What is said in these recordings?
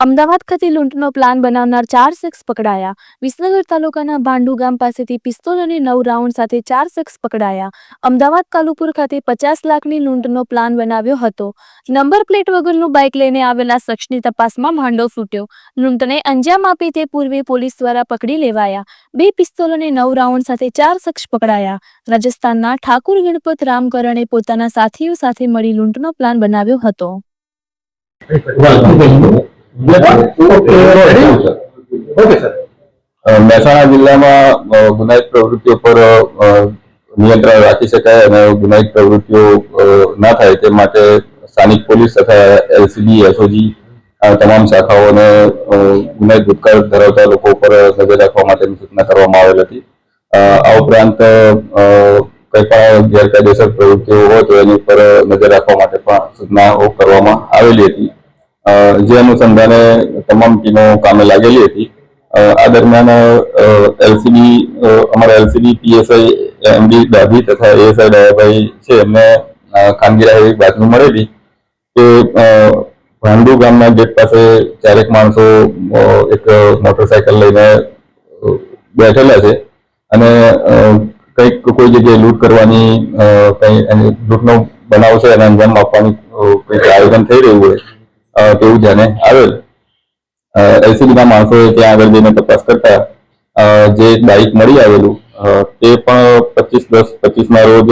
અમદાવાદ ખાતે લૂંટનો પ્લાન બનાવનાર 4 શખ્સ પકડાયા। વિસનગર તાલુકાના ભાંડુ ગામ પાસેથી પિસ્તોલ અને 9 રાઉન્ડ સાથે 4 શખ્સ પકડાયા। અમદાવાદ કાલુપુર ખાતે 50 લાખની લૂંટનો પ્લાન બનાવ્યો હતો। નંબર પ્લેટ વગરનું બાઇક લઈને આવેલા શખ્સની તપાસમાં ભાંડો ફૂટ્યો। લૂંટને અંજામ આપી તે પૂર્વે પોલીસ દ્વારા પકડી લેવાયા। 2 પિસ્તોલ અને 9 રાઉન્ડ સાથે 4 શખ્સ પકડાયા। રાજસ્થાનના ઠાકુર ગણપત રામકરણે પોતાના સાથીઓ સાથે મળી લૂંટનો પ્લાન બનાવ્યો હતો। મહેસાણા જિલ્લામાં ગુનાહિત પ્રવૃત્તિઓ પર નિયંત્રણ રાખી શકાય અને ગુનાહિત પ્રવૃત્તિઓ ના થાય તે માટે સ્થાનિક પોલીસ તથા એલસીબી એસઓજી તમામ શાખાઓને ગુનાહિત ભૂતકાળ ધરાવતા લોકો ઉપર નજર રાખવા માટેની સૂચના કરવામાં આવેલ હતી। આ ઉપરાંત કંઈ પણ ગેરકાયદેસર પ્રવૃત્તિઓ હોય તો એની ઉપર નજર રાખવા માટે પણ સૂચનાઓ કરવામાં આવેલી હતી। જે અનુસંધાને તમામ ટીમો કામે લાગેલી હતી। આ દરમિયાન અમારા એલસીબી પીએસઆઈ એમડી દાભી તથા એએસઆઈ ડાયાભાઈ છે એમને કામગીરી એવી બાતમી મળેલી કે ભાંડુ ગામના ગેટ પાસે 4 માણસો એક મોટરસાયકલ લઈને બેઠેલા છે અને કંઈક કોઈ જગ્યાએ લૂંટ કરવાની લૂંટનો બનાવ છે અને અંજામ આપવાની કંઈક આયોજન થઈ રહ્યું હોય તેવું ધ્યાને આવેલ। એલસીબીના માણસોએ ત્યાં આગળ જઈને તપાસ કરતા જે બાઇક મળી આવેલું તે પણ 25/10/25ના રોજ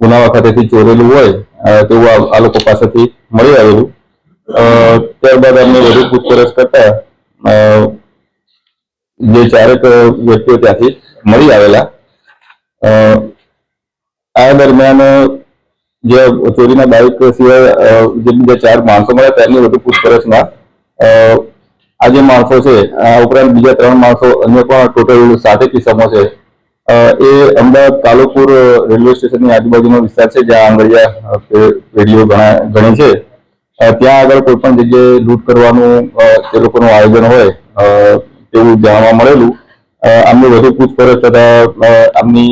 ગુનાવા ખાતેથી ચોરેલું હોય તેવું આ લોકો પાસેથી મળી આવેલું। ત્યારબાદ અમને વધુ પૂછપરછ કરતા જે 4 વ્યક્તિઓ ત્યાંથી મળી આવેલા। આ દરમિયાન જે ચોરીના બાઇક સિવાય જે બીજા 4 માણસો મળ્યા તેમની વધુ પૂછપરછમાં આ જે માણસો છે આ ઉપરાંત બીજા 3 માણસો અન્ય પણ ટોટલ 7 કિસ્સાઓ છે એ અમદાવાદ કાલુપુર રેલવે સ્ટેશનની આજુબાજુનો વિસ્તાર છે જ્યાં આંગળીયા પેઢીઓ ઘણી છે ત્યાં આગળ કોઈ પણ જગ્યાએ લૂંટ કરવાનું તે લોકોનું આયોજન હોય તેવું જાણવા મળેલું। આમની વધુ પૂછપરછ તથા આમની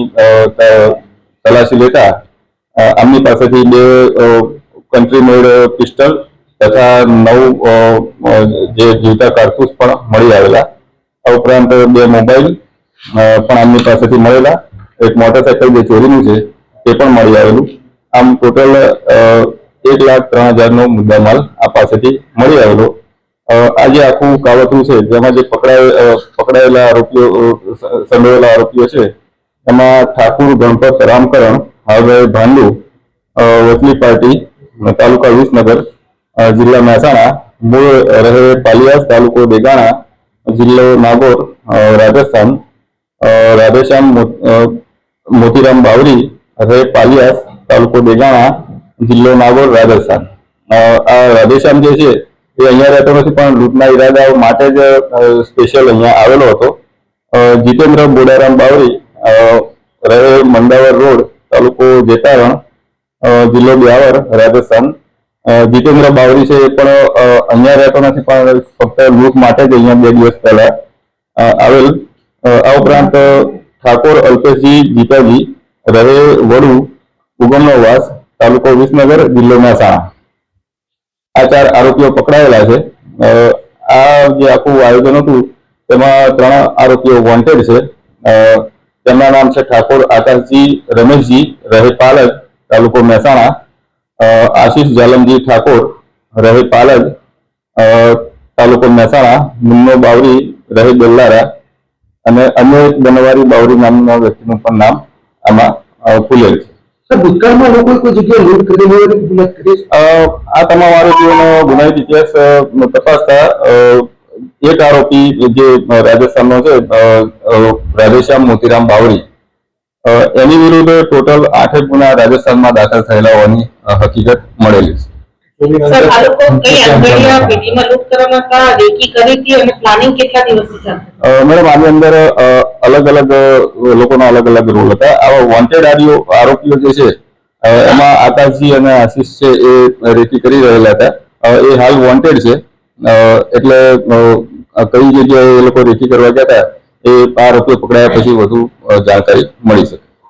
તલાશી લેતા આમની પાસેથી 2 કન્ટ્રી મેડ પિસ્ટલ તથા 9 જે જીવતા કારતૂસ પણ મળી આવેલા। આ ઉપરાંત 2 મોબાઈલ પણ આમની પાસેથી મળેલા। એક મોટરસાયકલ જે ચોરીનું છે તે પણ મળી આવેલું। આમ ટોટલ 1,03,000નો મુદ્દામાલ આ પાસેથી મળી આવેલો। આ જે આખું કાવતરું છે જેમાં જે પકડાયેલા આરોપીઓ સંડોવાયેલા આરોપીઓ છે એમાં ઠાકુર ગણપત રામકરણ હવે ભાંડુ વચલી પાર્ટી તાલુકા વિસનગર જિલ્લા મહેસાણા મૂળ રહે પાલિયાસ તાલુકો દેગાણા જિલ્લો નાગોર રાજસ્થાન રાધેશ્યામ મોતીરામ બાવરી રહે પાલિયાસ તાલુકો દેગાણા જિલ્લો નાગોર રાજસ્થાન। આ રાધેશ્યામ જે છે એ અહીંયા રહેતો નથી પણ લૂંટના ઈરાદા માટે જ સ્પેશિયલ અહીંયા આવેલો હતો। જીતેન્દ્ર બોડારામ બાવરી રહે મંડાવર રોડ તાલુકો જેતારણ જિલ્લો બ્યાવર રાજસ્થાન। જીતેન્દ્ર બાવરી છે એ પણ અહીંયા રહેતો નથી પણ ફક્ત લૂંટ માટે જ અહીંયા 2 દિવસ પહેલા આવેલ। આ ઉપરાંત ઠાકોર અલ્પેશજી જીતાજી રહે વડુ ઉગમનો વાસ તાલુકો વિસનગર જિલ્લો મહેસાણા। આ 4 આરોપીઓ પકડાયેલા છે। આ જે આખું આયોજન હતું તેમાં 3 આરોપીઓ વોન્ટેડ છે। તેમના નામ છે ઠાકોર આકાશજી રમેશજી રહે પાલજ તાલુકો મહેસાણા, આશીષ જાલમજી ઠાકોર રહે પાલજ તાલુકો મહેસાણા, મુન્નો બાવરી રહે બેલ્લારા અને અન્ય એક બનવારી બાવરી નામના વ્યક્તિનું પણ નામ આમાં ખુલેલ છે। ભૂતકાળમાં લોકો કોઈ જગ્યાએ લૂંટ કરેલી હોય આ તમામ આરોપીઓનો ગુનાહિત ઇતિહાસ તપાસતા એક આરોપી જે રાજસ્થાનનો છે રાધેશ્યામ મોતીરામ બાવરી એની વિરુદ્ધ ટોટલ 8 ગુના રાજસ્થાનમાં દાખલ થયેલા હોવાની હકીકત મળેલી છે। મેડમ આની અંદર અલગ અલગ લોકોના અલગ અલગ રોલ હતા। આવા વોન્ટેડ આરોપીઓ જે છે એમાં આકાશજી અને આશીષ છે એ રેકી કરી રહેલા હતા। એ હાલ વોન્ટેડ છે એટલે કઈ જગ્યાએ એ લોકો રેકી કરવા ગયા હતા એ આરોપીઓ પકડાયા પછી વધુ જાણકારી મળી શકે।